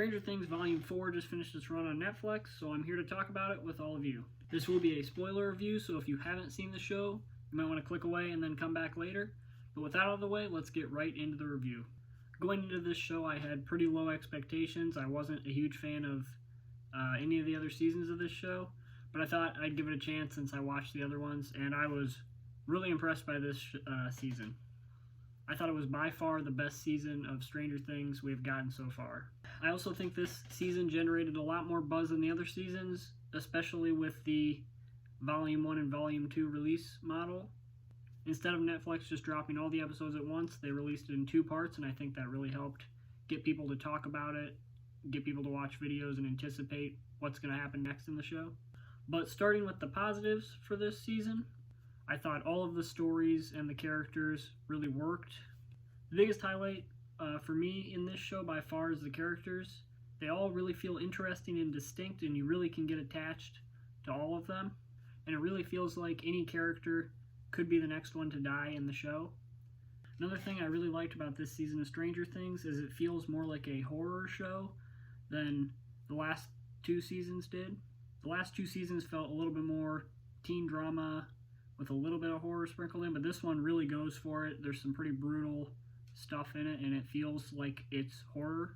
Stranger Things Volume 4 just finished its run on Netflix, so I'm here to talk about it with all of you. This will be a spoiler review, so if you haven't seen the show, you might want to click away and then come back later. But with that out of the way, let's get right into the review. Going into this show, I had pretty low expectations. I wasn't a huge fan of any of the other seasons of this show, but I thought I'd give it a chance since I watched the other ones, and I was really impressed by this season. I thought it was by far the best season of Stranger Things we've gotten so far. I also think this season generated a lot more buzz than the other seasons, especially with the Volume 1 and Volume 2 release model. Instead of Netflix just dropping all the episodes at once, they released it in 2 parts, and I think that really helped get people to talk about it, get people to watch videos and anticipate what's going to happen next in the show. But starting with the positives for this season, I thought all of the stories and the characters really worked. The biggest highlight for me in this show by far is the characters. They all really feel interesting and distinct, and you really can get attached to all of them. And it really feels like any character could be the next one to die in the show. Another thing I really liked about this season of Stranger Things is it feels more like a horror show than the last 2 seasons did. The last 2 seasons felt a little bit more teen drama with a little bit of horror sprinkled in, but this one really goes for it. There's some pretty brutal stuff in it, and it feels like it's horror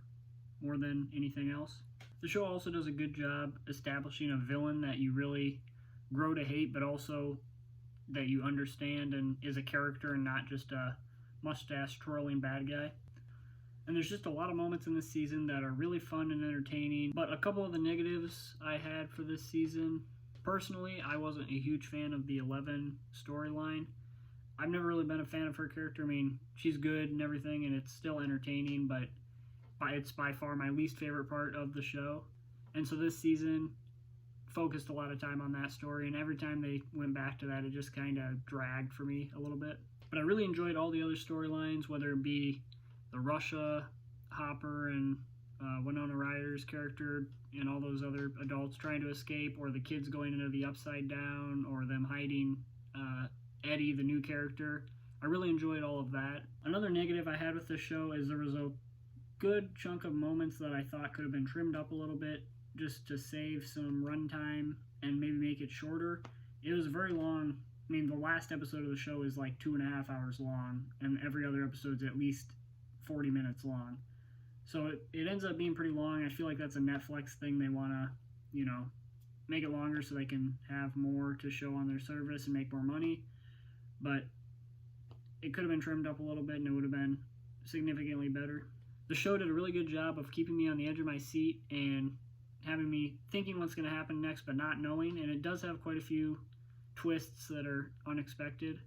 more than anything else. The show also does a good job establishing a villain that you really grow to hate, but also that you understand and is a character and not just a mustache twirling bad guy. And there's just a lot of moments in this season that are really fun and entertaining. But a couple of the negatives I had for this season, personally, I wasn't a huge fan of the Eleven storyline. I've never really been a fan of her character. I mean, she's good and everything, and it's still entertaining, but it's by far my least favorite part of the show. And so this season focused a lot of time on that story, and every time they went back to that, it just kind of dragged for me a little bit. But I really enjoyed all the other storylines, whether it be the Russia, Hopper, and Winona Ryder's character, and all those other adults trying to escape, or the kids going into the Upside Down, or them hiding Eddie, the new character. I really enjoyed all of that. Another negative I had with this show is there was a good chunk of moments that I thought could have been trimmed up a little bit just to save some runtime and maybe make it shorter. It was very long. I mean, the last episode of the show is like 2.5 hours long, and every other episode's at least 40 minutes long. So it ends up being pretty long. I feel like that's a Netflix thing. They want to, make it longer so they can have more to show on their service and make more money. But it could have been trimmed up a little bit, and it would have been significantly better. The show did a really good job of keeping me on the edge of my seat and having me thinking what's going to happen next but not knowing, and it does have quite a few twists that are unexpected.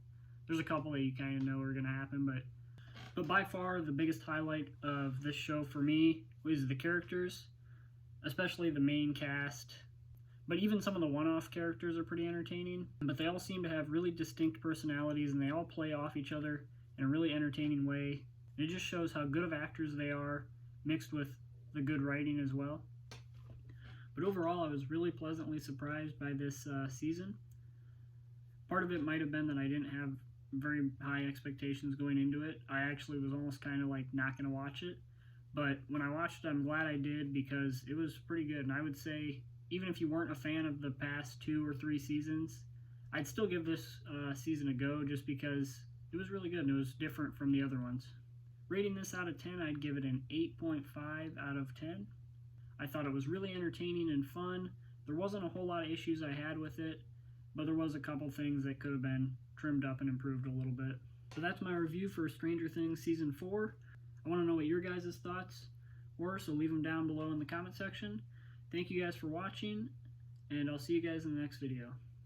There's a couple that you kind of know are going to happen, but by far the biggest highlight of this show for me was the characters, especially the main cast. But even some of the one-off characters are pretty entertaining, but they all seem to have really distinct personalities, and they all play off each other in a really entertaining way. And it just shows how good of actors they are, mixed with the good writing as well. But overall, I was really pleasantly surprised by this season. Part of it might have been that I didn't have very high expectations going into it. I actually was almost kind of like not going to watch it. But when I watched it, I'm glad I did, because it was pretty good. And I would say, even if you weren't a fan of the past 2 or 3 seasons, I'd still give this season a go, just because it was really good and it was different from the other ones. Rating this out of 10, I'd give it an 8.5 out of 10. I thought it was really entertaining and fun. There wasn't a whole lot of issues I had with it, but there was a couple things that could have been trimmed up and improved a little bit. So that's my review for Stranger Things Season 4. I want to know what your guys' thoughts were, so leave them down below in the comment section. Thank you guys for watching, and I'll see you guys in the next video.